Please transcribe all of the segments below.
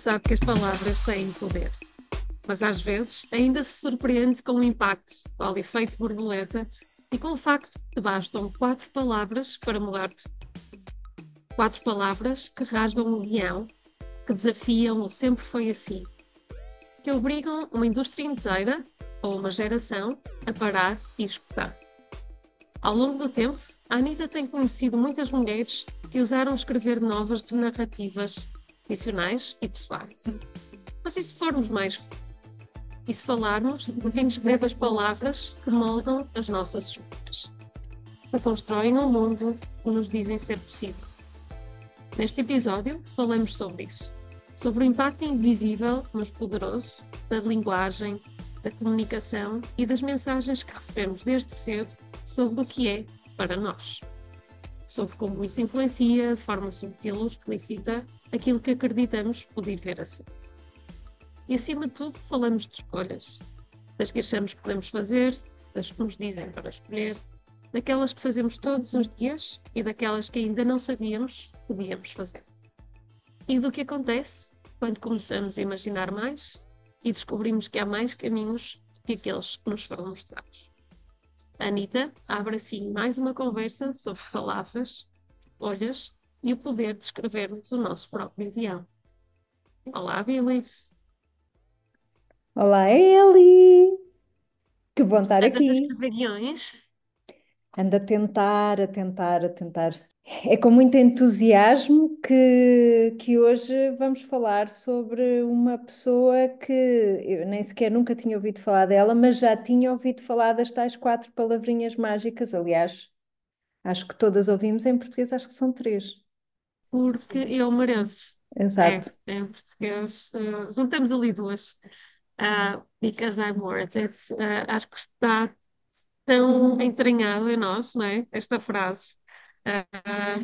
sabe que as palavras têm poder, mas às vezes ainda se surpreende com o impacto, com o efeito borboleta e com o facto de bastam 4 palavras para mudar tudo. 4 palavras que rasgam o guião, que desafiam o sempre foi assim, que obrigam uma indústria inteira ou uma geração a parar e escutar. Ao longo do tempo, a Anitta tem conhecido muitas mulheres que usaram escrever novas de narrativas ficcionais e pessoais. Mas e se formos mais e se falarmos de quem escreve as palavras que moldam as nossas escolhas, que constroem um mundo que nos dizem ser possível? Neste episódio, falamos sobre isso. Sobre o impacto invisível, mas poderoso, da linguagem, da comunicação e das mensagens que recebemos desde cedo sobre o que é para nós. Sobre como isso influencia, de forma sutil ou explícita, aquilo que acreditamos poder ver a ser. E, acima de tudo, falamos de escolhas. Das que achamos que podemos fazer, das que nos dizem para escolher, daquelas que fazemos todos os dias e daquelas que ainda não sabíamos que podíamos fazer. E do que acontece quando começamos a imaginar mais e descobrimos que há mais caminhos que aqueles que nos foram mostrados. A Anitta abre assim mais uma conversa sobre palavras, escolhas e o poder de escrevermos o nosso próprio guião. Olá, Billy! Olá, Eli! Que bom estar Andas a aqui. escrever guiões? Ando a tentar, a tentar, a tentar. É com muito entusiasmo que hoje vamos falar sobre uma pessoa que eu nem sequer nunca tinha ouvido falar dela, mas já tinha ouvido falar das tais 4 palavrinhas mágicas. Aliás, acho que todas ouvimos em português, acho que são 3. Porque eu mereço. É, Exato. em português. Juntamos ali duas. Because I'm worth it. Acho que está tão entranhado em nós, não é? Esta frase. Ah,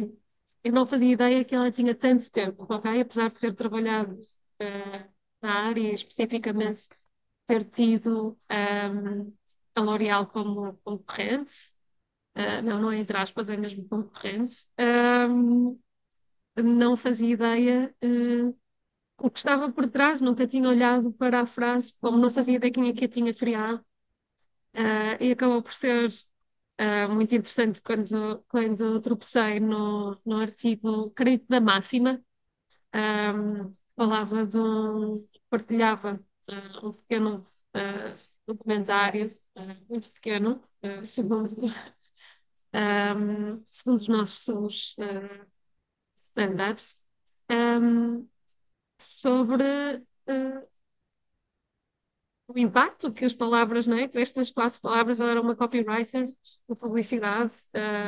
eu não fazia ideia que ela tinha tanto tempo, ok? Apesar de ter trabalhado ah, na área, e especificamente ter tido a L'Oréal como concorrente. Não, não é entre aspas, é mesmo concorrente. Não fazia ideia o que estava por trás, nunca tinha olhado para a frase, como não fazia ideia quem é que a tinha criado. E acabou por ser muito interessante quando tropecei no artigo, creio que da Máxima, falava partilhava um pequeno documentário, muito pequeno, segundo os nossos standards, um, sobre o impacto que as palavras, não é? Que estas 4 palavras, ela era uma copywriter de publicidade,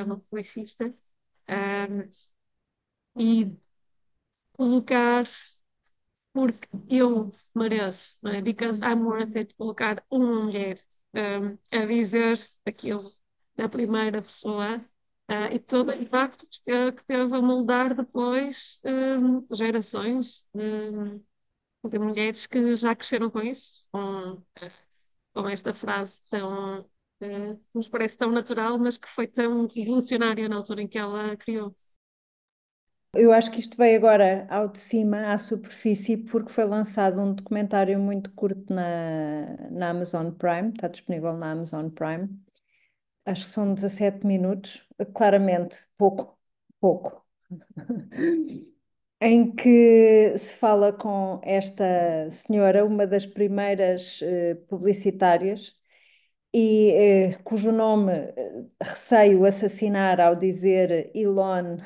uma publicista, um, e colocar porque eu mereço, não é? Because I'm worth it, colocar uma mulher a dizer aquilo na primeira pessoa. E todo o impacto que teve a moldar depois gerações de mulheres que já cresceram com isso, com esta frase tão, nos parece tão natural, mas que foi tão revolucionária na altura em que ela criou. Eu acho que isto veio agora ao de cima, à superfície, porque foi lançado um documentário muito curto na Amazon Prime, está disponível na Amazon Prime. Acho que são 17 minutos, claramente pouco, pouco, em que se fala com esta senhora, uma das primeiras publicitárias, e cujo nome receio assassinar ao dizer Elon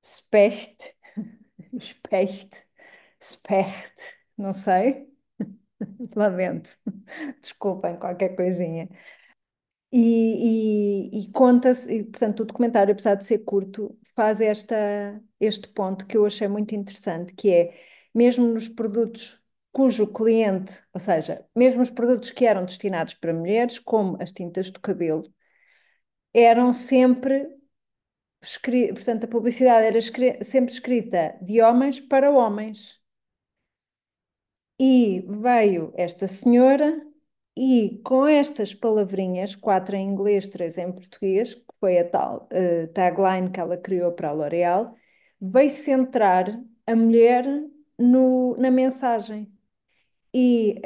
Specht, Specht, Specht, não sei, lamento, desculpem qualquer coisinha. E conta-se, e, portanto, o documentário, apesar de ser curto, faz este ponto que eu achei muito interessante, que é, mesmo nos produtos cujo cliente, ou seja, mesmo os produtos que eram destinados para mulheres, como as tintas do cabelo, eram sempre, portanto, a publicidade era sempre escrita de homens para homens. E veio esta senhora e com estas palavrinhas, 4 em inglês, 3 em português, que foi a tal tagline que ela criou para a L'Oréal, veio centrar a mulher na mensagem. E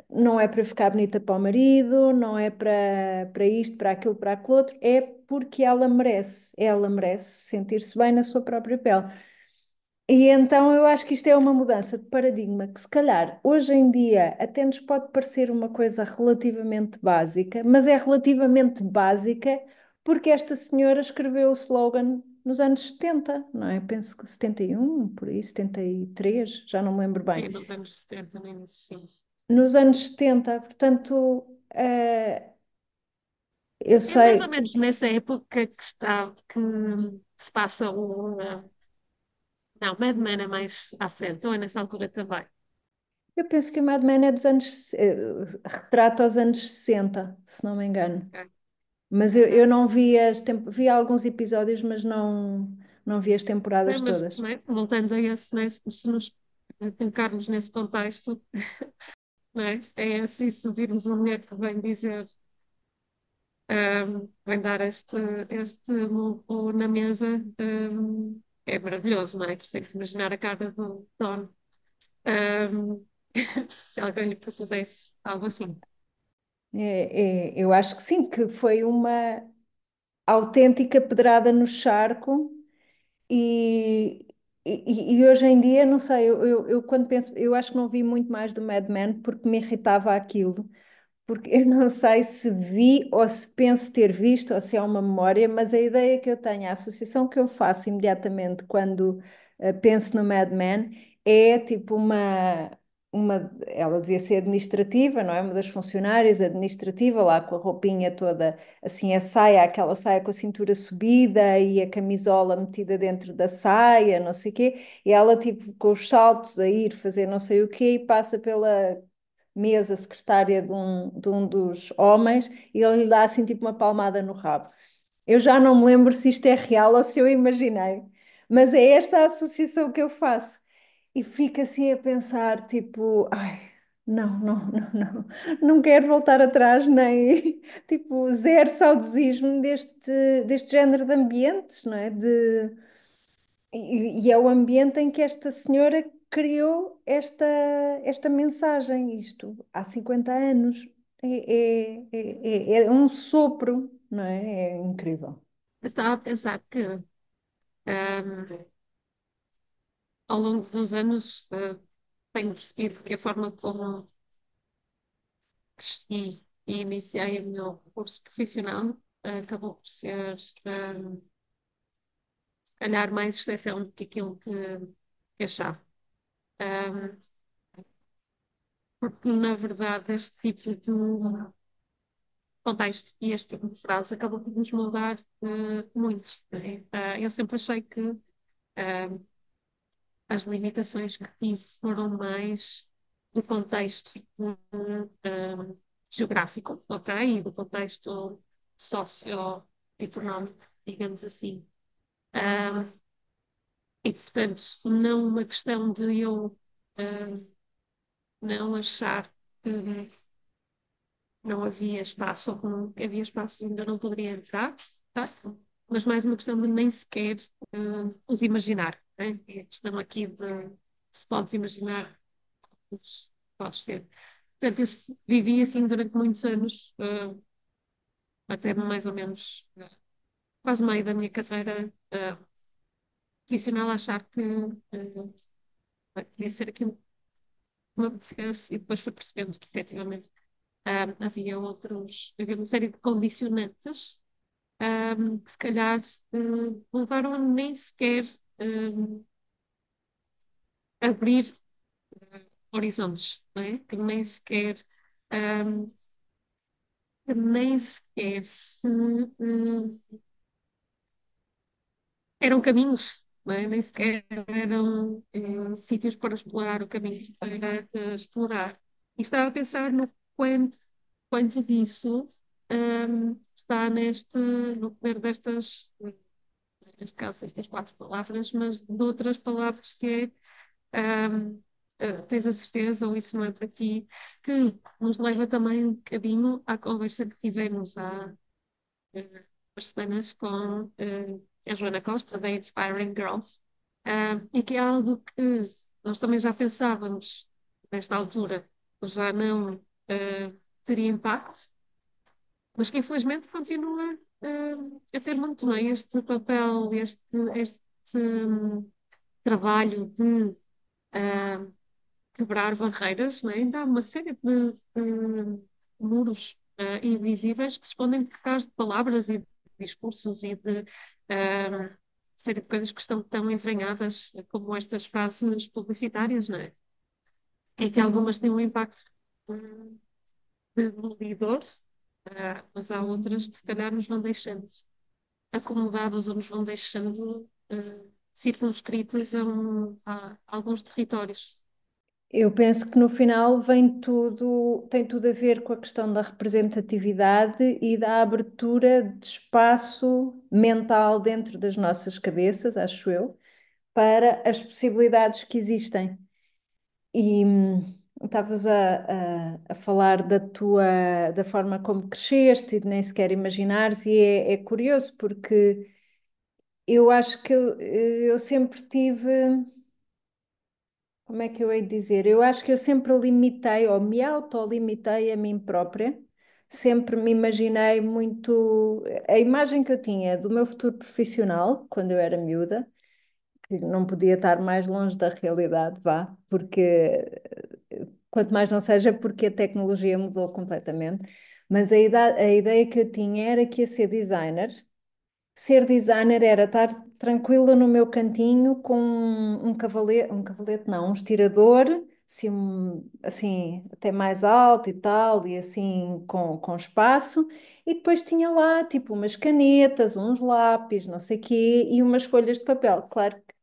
não é para ficar bonita para o marido, não é para isto, para aquilo, para aquilo outro, é porque ela merece sentir-se bem na sua própria pele. E então eu acho que isto é uma mudança de paradigma que, se calhar, hoje em dia até nos pode parecer uma coisa relativamente básica, mas é relativamente básica porque esta senhora escreveu o slogan nos anos 70, não é? Penso que 71, por aí, 73, já não me lembro bem. Sim, nos anos 70, no início, sim. Nos anos 70, portanto, eu É mais ou sei, menos nessa época que está, que se passa o. Não, Mad Men é mais à frente, ou é nessa altura também. eu penso que o Mad Men é dos anos, retrata os anos 60, se não me engano. Ok. Mas eu não vi vi alguns episódios, mas não vi as Bem, temporadas mas todas. né, voltando a esse, né, se nos colocarmos nesse contexto, né, é assim, se virmos uma mulher que vem dizer, vem dar este murro na mesa, é maravilhoso, não é? Consegue-se imaginar a cara do Don, um, se alguém lhe propusesse algo assim. Eu acho que sim, que foi uma autêntica pedrada no charco e, e hoje em dia, não sei, eu quando penso, eu acho que não vi muito mais do Mad Men porque me irritava aquilo. Porque eu não sei se vi ou se penso ter visto ou se é uma memória, mas a ideia que eu tenho, a associação que eu faço imediatamente quando penso no Mad Men é tipo ela devia ser administrativa, não é? Uma das funcionárias administrativa, lá com a roupinha toda, assim, a saia, aquela saia com a cintura subida e a camisola metida dentro da saia, não sei o quê, e ela tipo com os saltos a ir fazer não sei o quê e passa pela mesa secretária de um dos homens e ele lhe dá assim tipo uma palmada no rabo. Eu já não me lembro se isto é real ou se eu imaginei, mas é esta a associação que eu faço. E fico assim a pensar, tipo, ai, não, não, não, não, não quero voltar atrás, nem, tipo, zero saudosismo deste género de ambientes, não é? E é o ambiente em que esta senhora criou esta mensagem, isto há 50 anos. É um sopro, não é? É incrível. Eu estava a pensar que ao longo dos anos tenho percebido que a forma como cresci e iniciei o meu curso profissional acabou por ser, se calhar, mais exceção do que aquilo que achava. Um, Porque, na verdade, este tipo de contexto e este tipo de frase acabou por nos moldar muito. Né? Eu sempre achei que as limitações que tive foram mais do contexto geográfico, ok? E do contexto socioeconómico, digamos assim. Um, e, portanto, não uma questão de eu não achar que não havia espaço, ou que não havia espaço, ainda não poderia entrar, tá? Mas mais uma questão de nem sequer os imaginar. Né? É a questão aqui de se podes imaginar, se podes ser. Portanto, eu vivi assim durante muitos anos, até mais ou menos quase meio da minha carreira profissional, a achar que ia ser aquilo que me apetecesse, e depois fui percebendo que efetivamente havia uma série de condicionantes que se calhar levaram a nem sequer abrir horizontes, não é? Um, que nem sequer se eram caminhos, não é? Nem sequer eram sítios para explorar o caminho para explorar. E estava a pensar no quanto disso está no poder destas, neste caso, estas quatro palavras, mas de outras palavras que é tens a certeza, ou isso não é para ti, que nos leva também um bocadinho à conversa que tivemos há umas semanas com a Joana Costa, da Inspiring Girls, e que é algo que nós também já pensávamos, nesta altura, já não teria impacto, mas que infelizmente continua a ter muito bem este papel, este trabalho de ah, quebrar barreiras, né? Ainda há uma série de muros invisíveis que se escondem por trás de palavras e de discursos e de série de coisas que estão tão entranhadas como estas frases publicitárias, não é? Em que algumas têm um impacto hum, demolidor, mas há outras que se calhar nos vão deixando acomodadas ou nos vão deixando circunscritos a alguns territórios. Eu penso que no final vem tudo, tem tudo a ver com a questão da representatividade e da abertura de espaço mental dentro das nossas cabeças, acho eu, para as possibilidades que existem. E estavas a falar da forma como cresceste e de nem sequer imaginares, e é curioso porque eu acho que eu sempre tive. Como é que eu hei de dizer? Eu acho que eu sempre limitei, ou me autolimitei a mim própria, sempre me imaginei muito. A imagem que eu tinha do meu futuro profissional, quando eu era miúda, que não podia estar mais longe da realidade, vá, porque quanto mais não seja porque a tecnologia mudou completamente, mas a ideia que eu tinha era que ia ser designer. Ser designer era estar tranquila no meu cantinho com um cavalete não, um estirador, assim, assim até mais alto e tal, e assim com espaço, e depois tinha lá tipo umas canetas, uns lápis, não sei quê, e umas folhas de papel. Claro que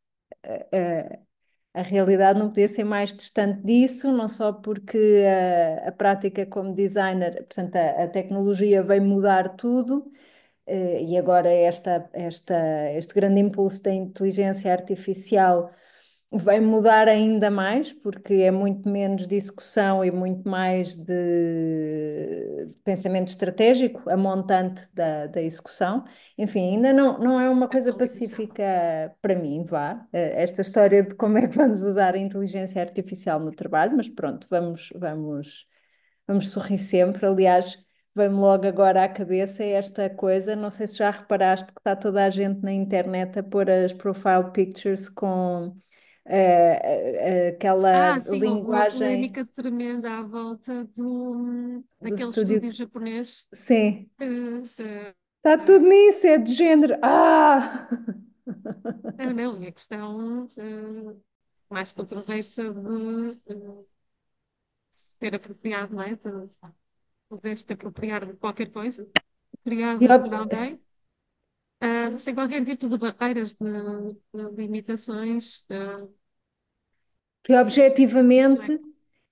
a realidade não podia ser mais distante disso, não só porque a prática como designer, portanto, a tecnologia veio mudar tudo, e agora este grande impulso da inteligência artificial vai mudar ainda mais, porque é muito menos discussão e muito mais de pensamento estratégico, a montante da execução. Enfim, ainda não é uma A coisa validação. pacífica para mim, vá, esta história de como é que vamos usar a inteligência artificial no trabalho, mas pronto, vamos sorrir sempre. Aliás, vem-me logo agora à cabeça esta coisa, não sei se já reparaste que está toda a gente na internet a pôr as profile pictures com aquela Sim, houve uma linguagem polémica tremenda à volta do daquele estúdio. estúdio japonês Sim, que, eh, está tudo eh, nisso, é de género. Ah! não, e a questão mais controversa de se ter apropriado, não é? De poderes te apropriar de qualquer coisa E, criada por alguém, sem qualquer tipo de barreiras, de limitações, que isso é. objetivamente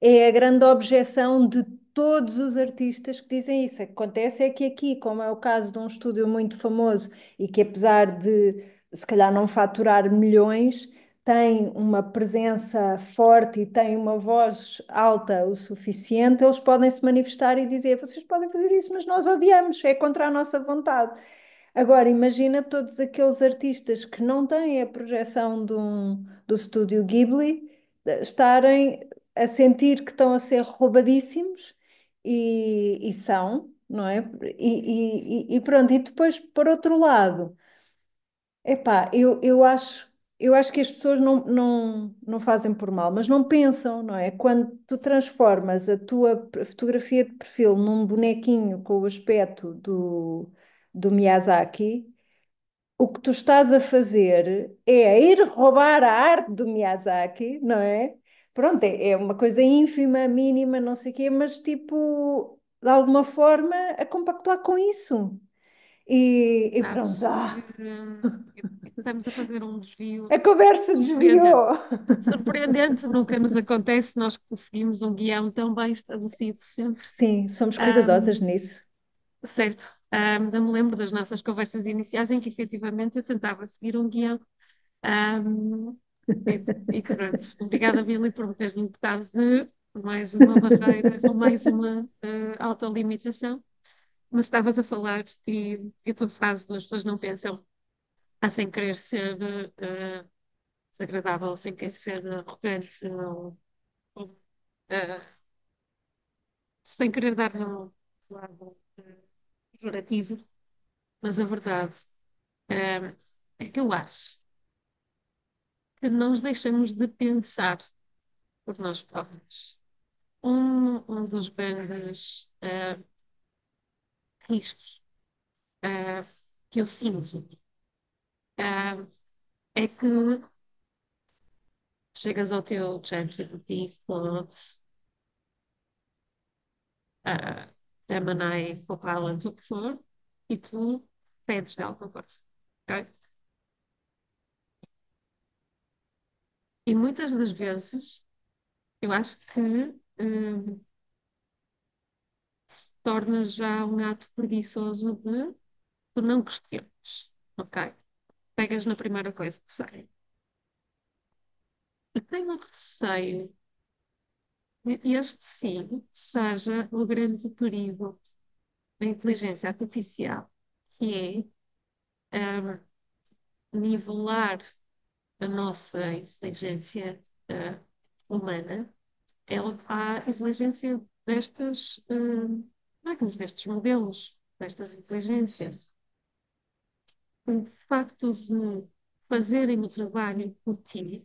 é a grande objeção de todos os artistas que dizem isso. O que acontece é que aqui, como é o caso de um estúdio muito famoso e que apesar de se calhar não faturar milhões, tem uma presença forte e tem uma voz alta o suficiente, eles podem se manifestar e dizer: vocês podem fazer isso, mas nós odiamos, é contra a nossa vontade. Agora, imagina todos aqueles artistas que não têm a projeção do estúdio Ghibli estarem a sentir que estão a ser roubadíssimos e são, não é? E pronto, e depois, por outro lado, epá, eu acho que as pessoas não fazem por mal, mas não pensam, não é? Quando tu transformas a tua fotografia de perfil num bonequinho com o aspecto do Miyazaki, o que tu estás a fazer é ir roubar a arte do Miyazaki, não é? Pronto, é uma coisa ínfima, mínima, não sei o quê, mas tipo, de alguma forma, a compactuar com isso. E pronto, Sabes que estamos a fazer um desvio a conversa surpreendente. desviou. Surpreendente, nunca nos acontece, nós que seguimos um guião tão bem estabelecido sempre. Sim, somos cuidadosas Ahm, nisso. certo, ainda me lembro das nossas conversas iniciais em que efetivamente eu tentava seguir um guião. Ahm, e pronto, obrigada, Billy, por me teres libertado de mais uma barreira ou mais uma autolimitação. Mas estavas a falar e a tua frase das pessoas não pensam sem querer ser desagradável, sem querer ser arrogante, ou, eh, sem querer dar no lado pejorativo, mas a verdade eh, é que eu acho que nós deixamos de pensar por nós próprios. Um dos grandes riscos eh, que eu sinto eh, é que chegas ao teu ChatGPT, Claude, uh, Gemini, Copilot, o que for, e tu pedes alguma coisa. Ok? E muitas das vezes eu acho que se torna já um ato preguiçoso de tu não questionas. Ok? Pegas na primeira coisa que sai. E tenho receio que este sim seja o grande perigo da inteligência artificial, que é nivelar a nossa inteligência humana à inteligência máquinas, destes modelos, destas inteligências. O facto de fazerem o trabalho por ti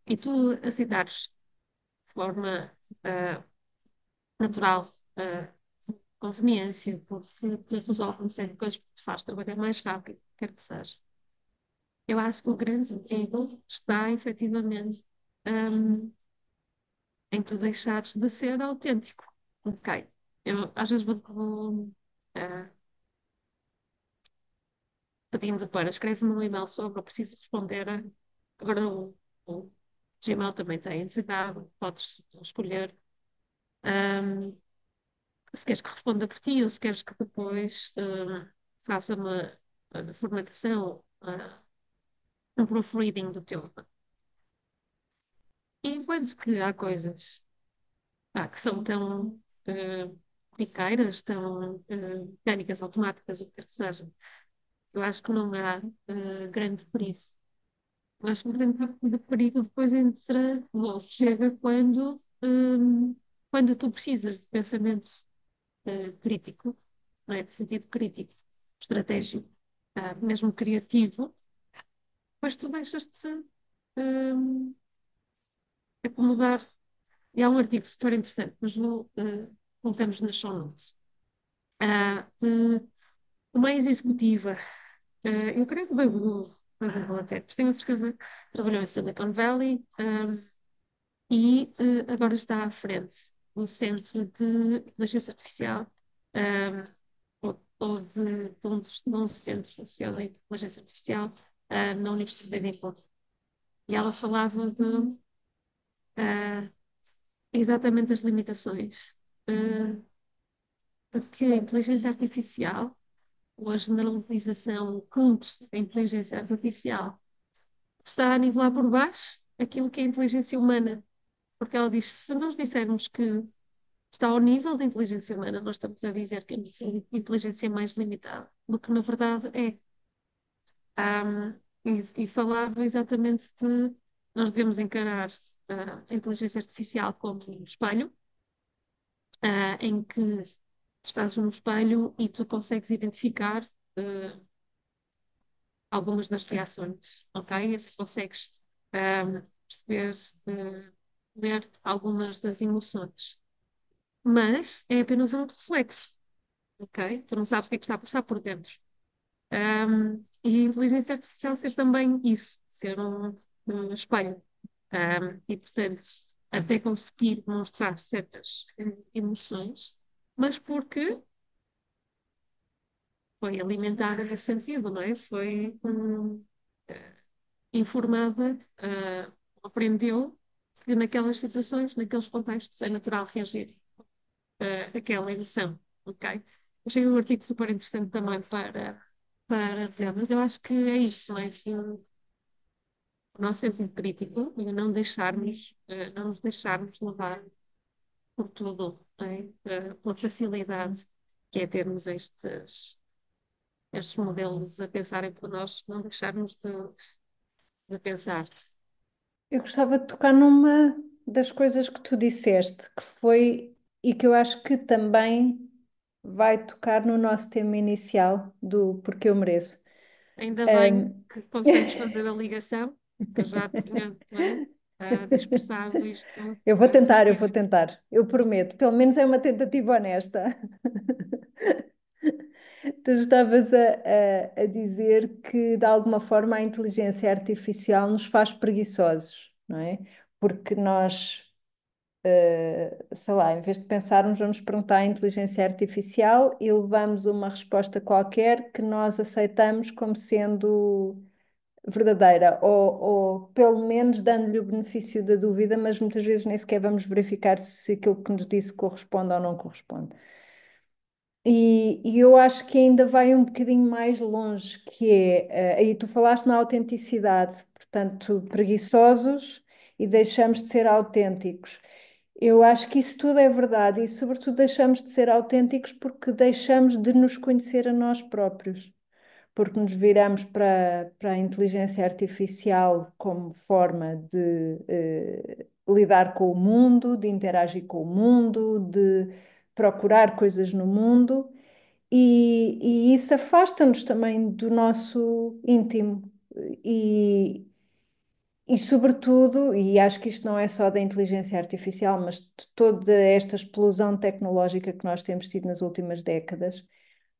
e tu aceitares de forma ah, natural, conveniência, porque te resolve uma série de coisas, porque te faz trabalhar mais rápido, quer que seja. Eu acho que o grande perigo está efetivamente hum, em tu deixares de ser autêntico. Ok. Eu às vezes vou ah, pedindo para escreve-me um e-mail sobre, eu preciso responder. Agora o Gmail também tem ansiedade, podes escolher hum, se queres que responda por ti ou se queres que depois faça uma formatação, um proofreading do teu. E enquanto que há coisas que são tão corriqueiras, tão mecânicas, automáticas, o que quer que seja, eu acho que não há grande perigo. Eu acho que o grande de perigo depois entra, ou chega quando tu precisas de pensamento crítico, não é? De sentido crítico, estratégico, mesmo criativo, depois tu deixas-te hum, acomodar. E há um artigo super interessante, mas colocamos nas show notes, de uma ex-executiva, eu creio que da Google até, mas tenho a certeza que trabalhou em Silicon Valley, e agora está à frente do Centro de Inteligência Artificial, ou de um centro associado à inteligência artificial, na Universidade de Edimburgo. E ela falava de ah, exatamente das limitações que a inteligência artificial, ou a generalização, o culto da inteligência artificial, está a nivelar por baixo aquilo que é a inteligência humana. Porque ela diz: se nós dissermos que está ao nível da inteligência humana, nós estamos a dizer que a nossa inteligência é mais limitada, do que na verdade é. E falava exatamente de nós devemos encarar a inteligência artificial como um espelho, em que estás no espelho e tu consegues identificar algumas das reações, ok? E tu consegues perceber, ler algumas das emoções. Mas é apenas um reflexo, ok? Tu não sabes o que é que está a passar por dentro. E a inteligência artificial ser também isso, ser um espelho. E, portanto, até conseguir demonstrar certas emoções, mas porque foi alimentada nesse sentido, não é? Foi informada, aprendeu que naquelas situações, naqueles contextos, é natural reagir àquela emoção, ok? Achei um artigo super interessante também para ver, mas eu acho que é isso, não é? Que o nosso sentido crítico e não nos deixarmos levar por tudo, não é? Pela facilidade que é termos estes modelos a pensarem por nós, não deixarmos de de pensar. Eu gostava de tocar numa das coisas que tu disseste, que foi, e que eu acho que também vai tocar no nosso tema inicial do Porque Eu Mereço. Ainda bem Ahm, que consegues fazer a ligação, que eu já tinha, não é, dispersado isto eu vou completamente. tentar, eu prometo. Pelo menos é uma tentativa honesta. Tu estavas a dizer que, de alguma forma, a inteligência artificial nos faz preguiçosos, não é? Porque nós, sei lá, em vez de pensarmos, vamos perguntar à inteligência artificial e levamos uma resposta qualquer que nós aceitamos como sendo verdadeira, ou pelo menos dando-lhe o benefício da dúvida, mas muitas vezes nem sequer vamos verificar se aquilo que nos disse corresponde ou não corresponde. E eu acho que ainda vai um bocadinho mais longe, que é, aí tu falaste na autenticidade, portanto, preguiçosos e deixamos de ser autênticos. Eu acho que isso tudo é verdade e, sobretudo, deixamos de ser autênticos porque deixamos de nos conhecer a nós próprios, porque nos viramos para a inteligência artificial como forma de lidar com o mundo, de interagir com o mundo, de procurar coisas no mundo, e isso afasta-nos também do nosso íntimo. E, e, sobretudo, e acho que isto não é só da inteligência artificial, mas de toda esta explosão tecnológica que nós temos tido nas últimas décadas,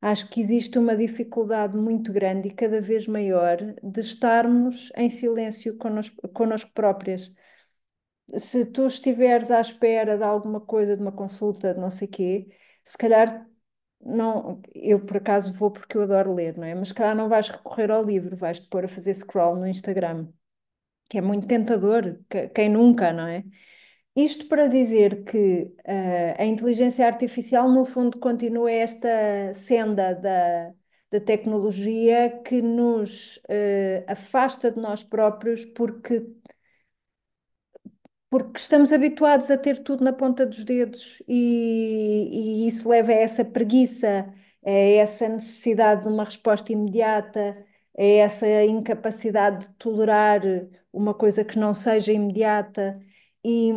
acho que existe uma dificuldade muito grande e cada vez maior de estarmos em silêncio connosco próprias. Se tu estiveres à espera de alguma coisa, de uma consulta, de não sei quê, se calhar não, eu por acaso vou porque eu adoro ler, não é? Mas se calhar não vais recorrer ao livro, vais-te pôr a fazer scroll no Instagram, que é muito tentador, quem nunca, não é? Isto para dizer que a inteligência artificial, no fundo, continua esta senda da tecnologia que nos afasta de nós próprios porque estamos habituados a ter tudo na ponta dos dedos e isso leva a essa preguiça, a essa necessidade de uma resposta imediata, a essa incapacidade de tolerar uma coisa que não seja imediata. E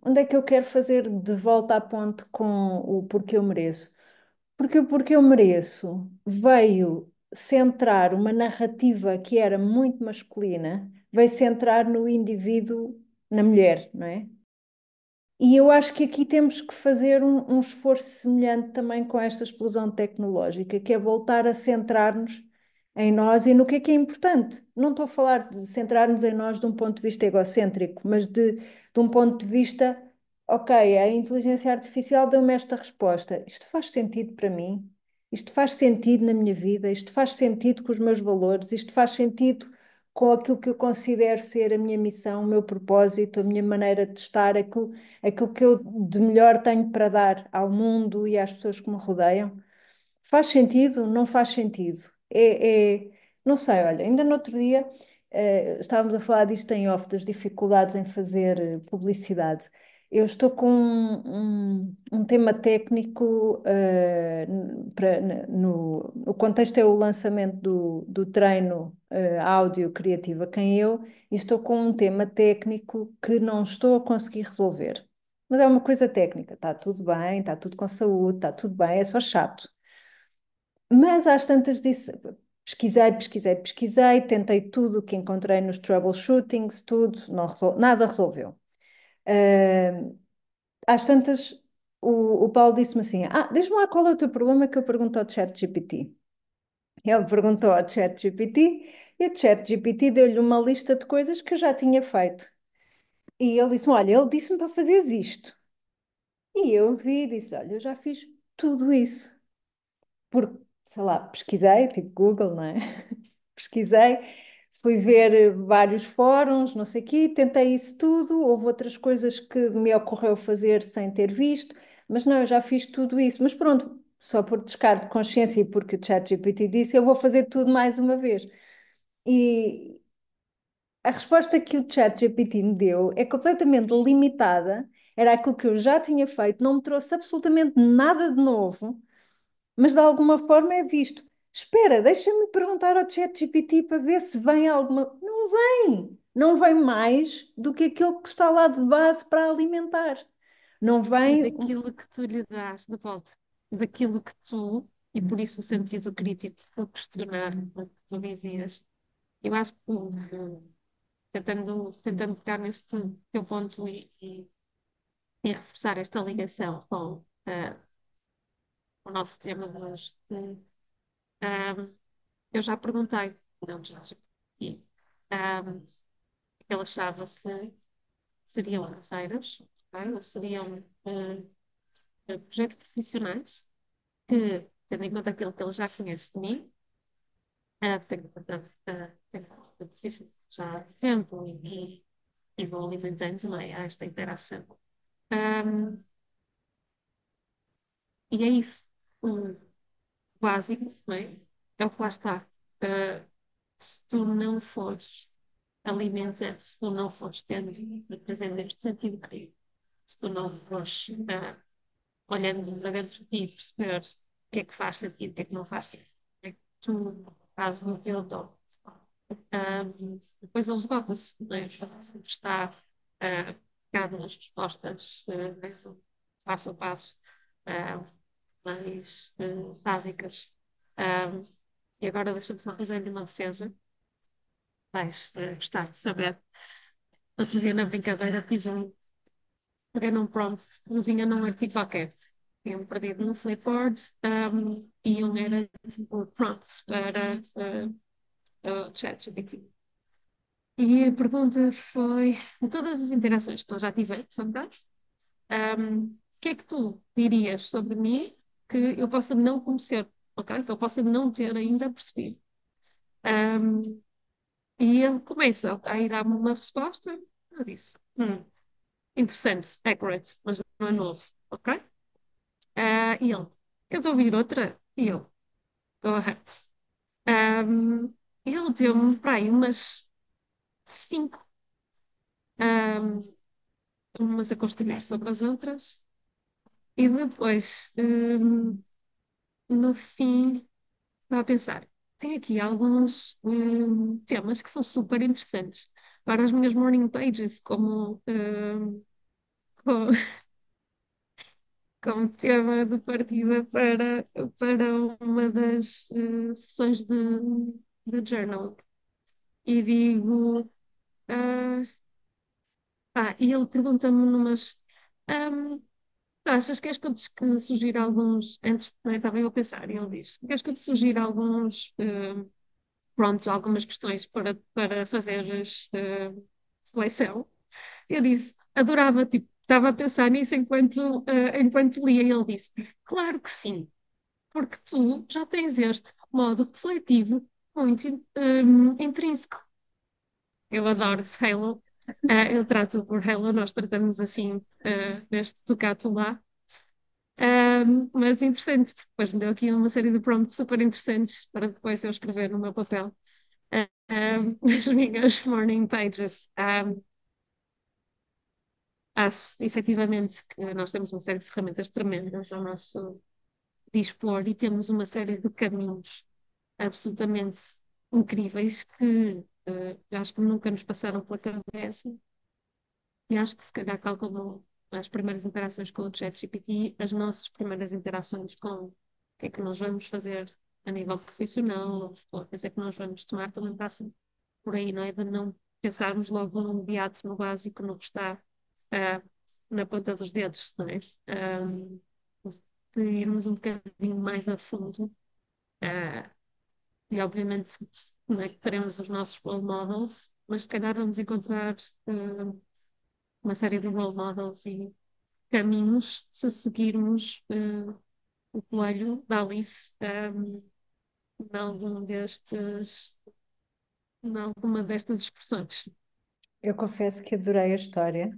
onde é que eu quero fazer de volta à ponte com o Porque Eu Mereço? Porque o Porque Eu Mereço veio centrar uma narrativa que era muito masculina, veio centrar no indivíduo, na mulher, não é? E eu acho que aqui temos que fazer um esforço semelhante também com esta explosão tecnológica, que é voltar a centrar-nos em nós e no que é importante. Não estou a falar de centrar-nos em nós de um ponto de vista egocêntrico, mas de um ponto de vista, ok, a inteligência artificial deu-me esta resposta. Isto faz sentido para mim? Isto faz sentido na minha vida? Isto faz sentido com os meus valores? Isto faz sentido com aquilo que eu considero ser a minha missão, o meu propósito, a minha maneira de estar, aquilo que eu de melhor tenho para dar ao mundo e às pessoas que me rodeiam. Faz sentido? Não faz sentido? Não sei, olha, ainda no outro dia estávamos a falar disto em off, das dificuldades em fazer publicidade. Eu estou com um tema técnico, o contexto é o lançamento do treino áudio criativo a quem eu, e estou com um tema técnico que não estou a conseguir resolver. Mas é uma coisa técnica, está tudo bem, está tudo com saúde, está tudo bem, é só chato. Mas às tantas disse, pesquisei, tentei tudo o que encontrei nos troubleshootings, tudo, não nada resolveu. Ah, às tantas, o Paulo disse-me assim: diz-me lá qual é o teu problema que eu pergunto ao ChatGPT. Ele perguntou ao ChatGPT e o ChatGPT deu-lhe uma lista de coisas que eu já tinha feito. E ele disse-me: Olha, ele disse-me para fazeres isto. E eu vi e disse: Olha, eu já fiz tudo isso. Porque, sei lá, pesquisei, tipo Google, não é? Pesquisei, fui ver vários fóruns, não sei o quê, tentei isso tudo. Houve outras coisas que me ocorreu fazer sem ter visto, mas não, eu já fiz tudo isso. Mas pronto, só por descarte de consciência e porque o ChatGPT disse, eu vou fazer tudo mais uma vez. E a resposta que o ChatGPT me deu é completamente limitada, era aquilo que eu já tinha feito, não me trouxe absolutamente nada de novo, mas de alguma forma é visto. Espera, deixa-me perguntar ao ChatGPT para ver se vem alguma. Não Não vem mais do que aquilo que está lá de base para alimentar. Não E vem. daquilo que tu lhe dás de volta, daquilo que tu, e por isso o sentido crítico, o questionar o que tu dizias. Eu acho que tentando pegar neste teu ponto e reforçar esta ligação com o nosso tema de hoje, eu já perguntei, não, já, e, um, ele achava que seriam carreiras, ok? Ou seriam projetos profissionais que, tendo em conta aquilo que ele já conhece de mim, tenho profissão já há tempo e vou alimentando, não é, esta interação. Um, e é isso. O básico, não é? É o que lá está. Uh, Se tu não fores alimentar, se tu não fores tendo presente este sentido crítico, se tu não fores olhando para dentro de ti e perceber o que é que faz sentido, o que é que não faz sentido, o que é que tu fazes no teu dom. Depois ele esgota-se, né? Está pegado nas respostas passo a passo, uh, mais básicas. Um, e agora deixa-me só fazer-lhe uma defesa. Vais gostar de saber. Outro dia na brincadeira peguei num prompt que vinha num artigo qualquer. Tinha-me perdido no Flipboard e um era tipo prompts para o ChatGPT. E a pergunta foi: de todas as interações que eu já tive, sobre o que é que tu dirias sobre mim que eu possa não conhecer, ok? Que eu possa não ter ainda percebido? Um, e ele começa, ok, dá-me uma resposta. Eu disse: interessante, accurate, mas não é novo, ok? E ele: queres ouvir outra? E eu: go ahead. Um, ele deu-me para aí umas cinco, um, umas a construir sobre as outras. E depois, no fim, estava a pensar, tem aqui alguns temas que são super interessantes para as minhas morning pages, co- como tema de partida para uma das sessões de journal. E digo, ah, e ele pergunta-me numas. hum, Achas que és que eu te sugira alguns, antes também estava eu a pensar, e ele diz, queres que eu te sugira alguns, pronto, algumas questões para fazeres reflexão? Eu disse, adorava, tipo, estava a pensar nisso enquanto lia, e ele disse, claro que sim, porque tu já tens este modo refletivo muito intrínseco. Eu adoro Halo, eu trato por Halo, nós tratamos assim neste Ducato lá. Mas interessante, porque depois me deu aqui uma série de prompts super interessantes para depois eu escrever no meu papel nas minhas morning pages. Acho efetivamente que nós temos uma série de ferramentas tremendas ao nosso dispor e temos uma série de caminhos absolutamente incríveis que acho que nunca nos passaram pela cabeça. E acho que se calhar calculou as primeiras interações com o ChatGPT, as nossas primeiras interações com o que é que nós vamos fazer a nível profissional, as coisas é que nós vamos tomar, também passa por aí, não é? De não pensarmos logo no imediato, no básico, no que está ah, na ponta dos dedos, não é? De irmos um bocadinho mais a fundo, ah, e obviamente não é que teremos os nossos role models, mas se calhar vamos encontrar uma série de role models e caminhos se seguirmos o coelho da Alice em algum em alguma destas expressões. Eu confesso que adorei a história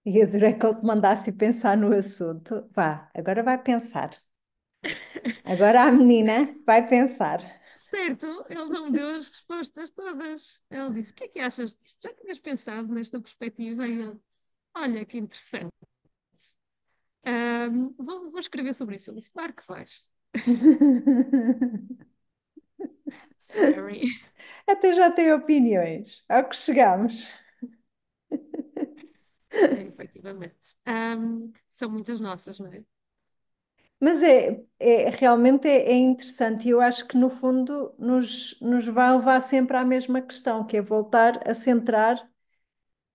e adorei que ele te mandasse pensar no assunto. Vá, agora vai pensar. Agora a menina vai pensar. Certo, ele não deu as respostas todas. Ele disse: o que é que achas disto? Já tinhas pensado nesta perspectiva? E eu disse: olha que interessante. Vou escrever sobre isso. Ele disse: claro que vais. Scary. Até já tem opiniões. Ao que chegamos. Efetivamente. São muitas nossas, não é? Mas realmente é interessante e eu acho que no fundo nos vai levar sempre à mesma questão, que é voltar a centrar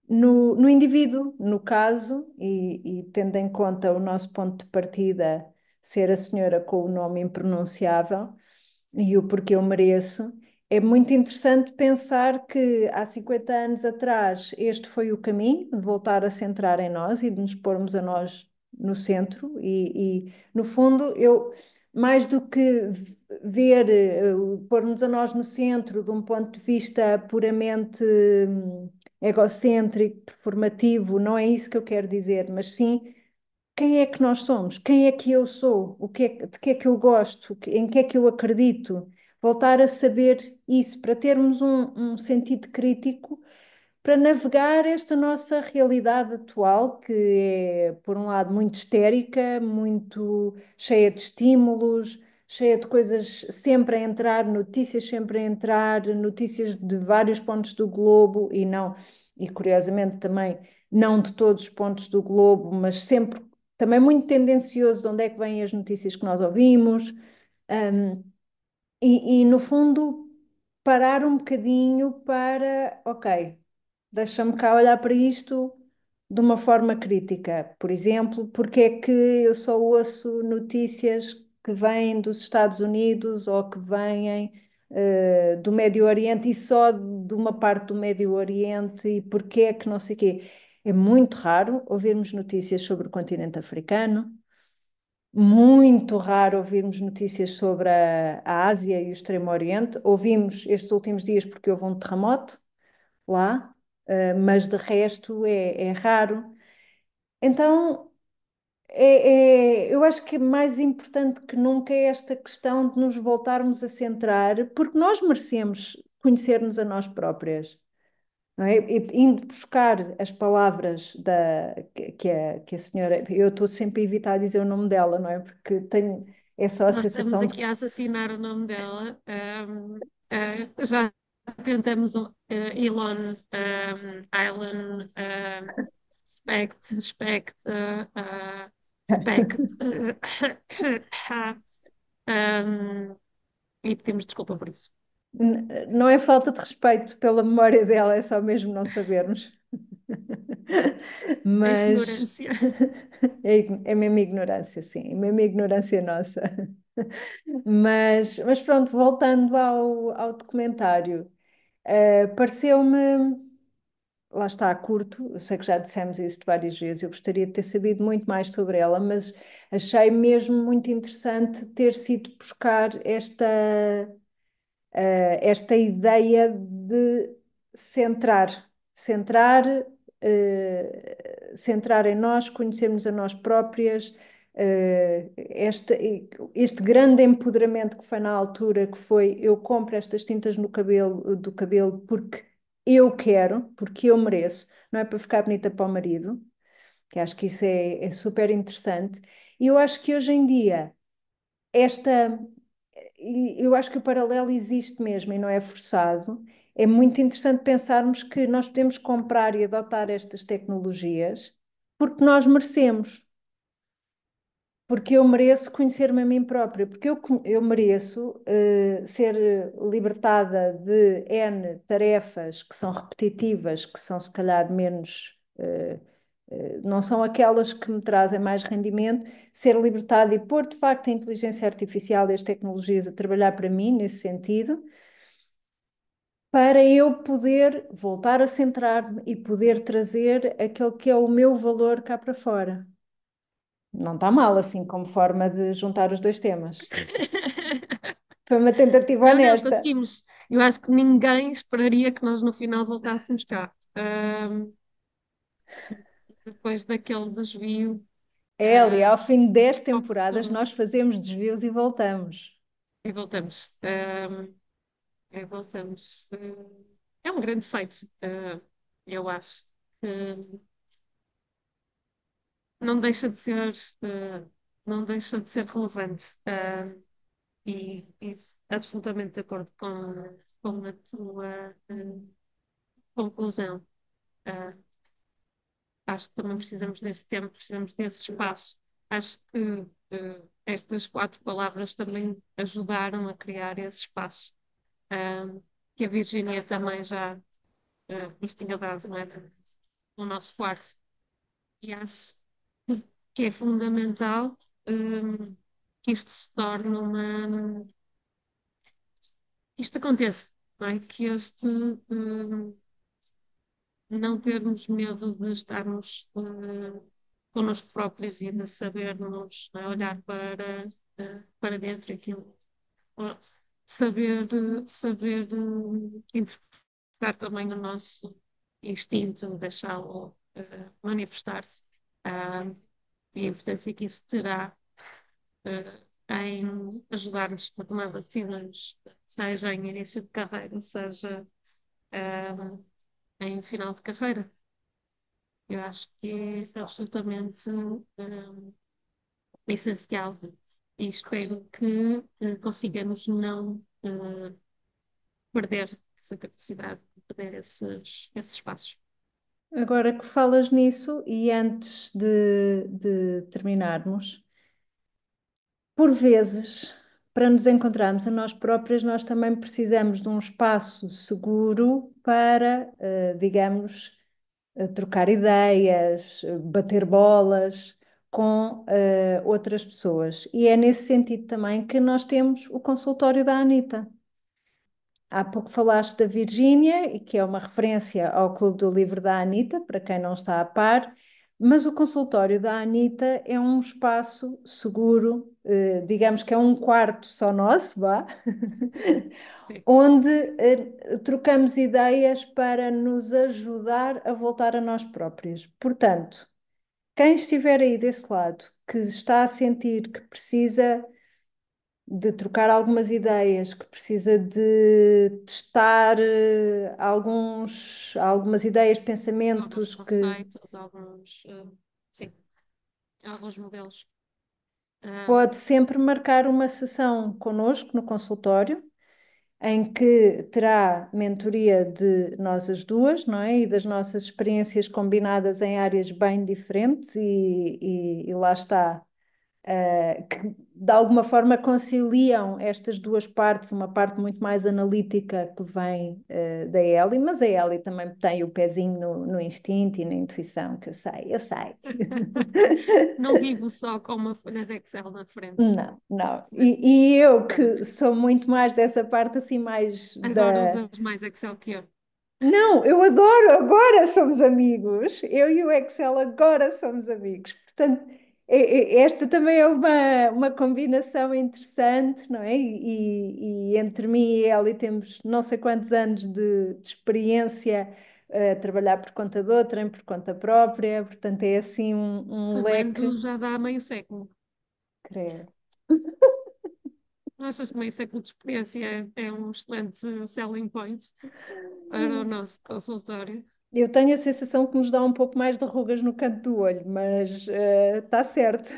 no indivíduo, no caso, e tendo em conta o nosso ponto de partida ser a senhora com o nome impronunciável e o porquê eu mereço, é muito interessante pensar que há 50 anos atrás este foi o caminho de voltar a centrar em nós e de nos pormos a nós no centro no fundo, eu, mais do que ver, pôr-nos a nós no centro de um ponto de vista puramente egocêntrico, performativo, não é isso que eu quero dizer, mas sim quem é que nós somos, quem é que eu sou, de que é que eu gosto, em que é que eu acredito. Voltar a saber isso, para termos um sentido crítico para navegar esta nossa realidade atual, que é, por um lado, muito histérica, muito cheia de estímulos, cheia de coisas sempre a entrar, notícias sempre a entrar, notícias de vários pontos do globo e não, e curiosamente também não de todos os pontos do globo, mas sempre também muito tendencioso de onde é que vêm as notícias que nós ouvimos. Um, no fundo, parar um bocadinho para, ok, deixa-me cá olhar para isto de uma forma crítica. Por exemplo, porque é que eu só ouço notícias que vêm dos Estados Unidos ou que vêm do Médio Oriente e só de uma parte do Médio Oriente e porque é que não sei o quê. É muito raro ouvirmos notícias sobre o continente africano, muito raro ouvirmos notícias sobre a Ásia e o Extremo Oriente. Ouvimos estes últimos dias porque houve um terremoto lá, mas de resto é raro. Então, eu acho que é mais importante que nunca é esta questão de nos voltarmos a centrar, porque nós merecemos conhecer-nos a nós próprias. Não é? E indo buscar as palavras que a senhora, eu estou sempre a evitar dizer o nome dela, não é? Porque tenho essa Nós estamos sensação de aqui a assassinar o nome dela. Já tentamos Elon, Island, Spect, Spect, um, e pedimos desculpa por isso. não é falta de respeito pela memória dela, é só mesmo não sabermos. A Mas ignorância. é mesmo ignorância, sim, é mesmo ignorância nossa. Mas pronto, voltando ao documentário, pareceu-me, lá está, curto, eu sei que já dissemos isto várias vezes, eu gostaria de ter sabido muito mais sobre ela, mas achei mesmo muito interessante ter sido buscar esta ideia de centrar, centrar em nós, conhecermos a nós próprias, este grande empoderamento que foi na altura, que foi eu compro estas tintas no cabelo, do cabelo porque eu quero, porque eu mereço, não é para ficar bonita para o marido, que acho que isso é super interessante. E eu acho que hoje em dia esta e eu acho que o paralelo existe mesmo e não é forçado. É muito interessante pensarmos que nós podemos comprar e adotar estas tecnologias porque nós merecemos, porque eu mereço conhecer-me a mim própria, porque eu mereço ser libertada de N tarefas que são repetitivas, que são se calhar menos. Não são aquelas que me trazem mais rendimento, ser libertada e pôr de facto a inteligência artificial e as tecnologias a trabalhar para mim nesse sentido, para eu poder voltar a centrar-me e poder trazer aquele que é o meu valor cá para fora. Não está mal assim como forma de juntar os dois temas. Foi uma tentativa Não, não, honesta. conseguimos. Eu acho que ninguém esperaria que nós no final voltássemos cá. Depois daquele desvio, É, ali, ao fim de 10 temporadas, oportuno. nós fazemos desvios e voltamos. E voltamos. E voltamos. É um grande feito. Eu acho que não deixa de ser, não deixa de ser relevante. E absolutamente de acordo com. com a tua conclusão. Ah, acho que também precisamos desse tempo, precisamos desse espaço. Acho que estas 4 palavras também ajudaram a criar esse espaço, ah, que a Virgínia também já nos tinha dado, não é? No nosso quarto. E acho que é fundamental, que isto se torne que isto aconteça, não é? Que não termos medo de estarmos connosco próprios e de sabermos, não é? Olhar para dentro aquilo, ó, saber interpretar também o nosso instinto, deixá-lo manifestar-se, ah, e a importância que isso terá em ajudar-nos a tomar decisões, seja em início de carreira, seja ah, em final de carreira. Eu acho que é absolutamente essencial e espero que consigamos não perder essa capacidade, perder esses passos. Agora que falas nisso, e antes de terminarmos, por vezes, para nos encontrarmos a nós próprias, nós também precisamos de um espaço seguro para, digamos, trocar ideias, bater bolas com outras pessoas. E é nesse sentido também que nós temos o consultório da Anita. Há pouco falaste da Virgínia, e que é uma referência ao Clube do Livro da Anita, para quem não está a par, mas o consultório da Anita é um espaço seguro, digamos que é um quarto só nosso, vá, Sim. onde trocamos ideias para nos ajudar a voltar a nós próprios. Portanto, quem estiver aí desse lado, que está a sentir que precisa de trocar algumas ideias, que precisa de testar algumas ideias, Alguns pensamentos que conceitos, sim, alguns modelos. Ah, pode sempre marcar uma sessão connosco no consultório, em que terá mentoria de nós as duas, não é? E das nossas experiências combinadas em áreas bem diferentes, e lá está. Que de alguma forma conciliam estas duas partes, uma parte muito mais analítica que vem da Ellie, mas a Ellie também tem o pezinho no instinto e na intuição, que eu sei. não vivo só com uma folha de Excel na frente. Não, não. Né? E eu que sou muito mais dessa parte assim mais Agora da. usas mais Excel que eu. Não, eu adoro, agora somos amigos. Eu e o Excel agora somos amigos. Portanto, esta também é uma combinação interessante, não é? E entre mim e ela temos não sei quantos anos de experiência a trabalhar por conta de outra, por conta própria. Portanto, é assim um leque. Somando já dá meio século. Creio. Não achas que meio século de experiência é um excelente selling point para o nosso consultório? Eu tenho a sensação que nos dá um pouco mais de rugas no canto do olho, mas está certo.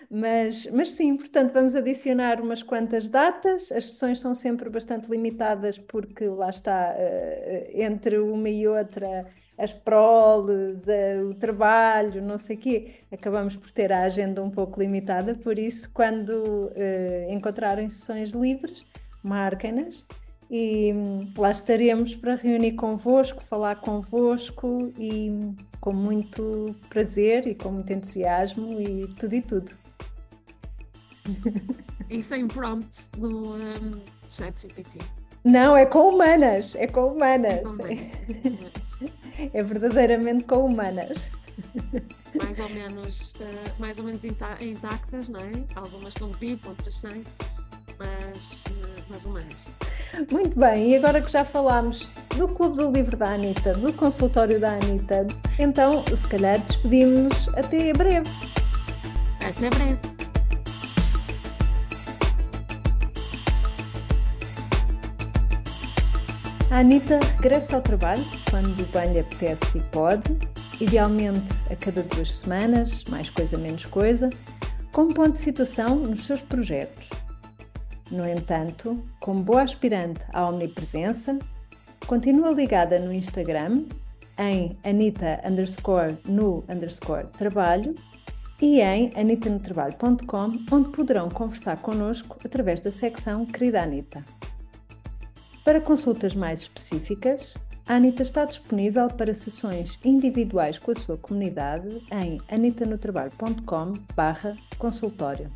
Mas sim, portanto, vamos adicionar umas quantas datas. As sessões são sempre bastante limitadas, porque lá está, entre uma e outra, as proles, o trabalho, não sei o quê, acabamos por ter a agenda um pouco limitada. Por isso, quando encontrarem sessões livres, marquem-nas. E lá estaremos para reunir convosco, falar convosco, e com muito prazer e com muito entusiasmo e tudo. E sem prompt do ChatGPT. Não, é com humanas, é com humanas. Então, bem, É verdadeiramente com humanas. mais ou menos intactas, não é? Algumas com VIP, outras sem, mas humanas. Muito bem, e agora que já falámos do Clube do Livro da Anita, do consultório da Anita, então se calhar despedimos-nos até breve. Até breve. A Anita regressa ao trabalho quando bem lhe apetece e pode, idealmente a cada 2 semanas, mais coisa menos coisa, com um ponto de situação nos seus projetos. No entanto, como boa aspirante à omnipresença, continua ligada no Instagram em Anita_no_trabalho e em anitanotrabalho.com, onde poderão conversar connosco através da secção Querida Anita. Para consultas mais específicas, a Anita está disponível para sessões individuais com a sua comunidade em anitanotrabalho.com/consultório.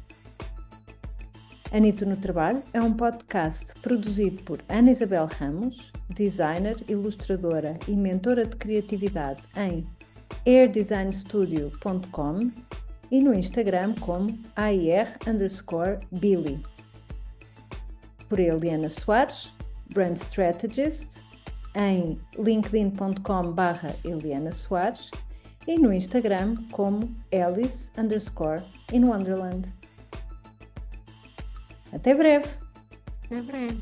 Anita no Trabalho é um podcast produzido por Ana Isabel Ramos, designer, ilustradora e mentora de criatividade em airdesignstudio.com e no Instagram como AIR_Billy. Por Eliana Soares, Brand Strategist, em linkedin.com/Eliana Soares e no Instagram como Alice_in Wonderland. Até breve! Até breve.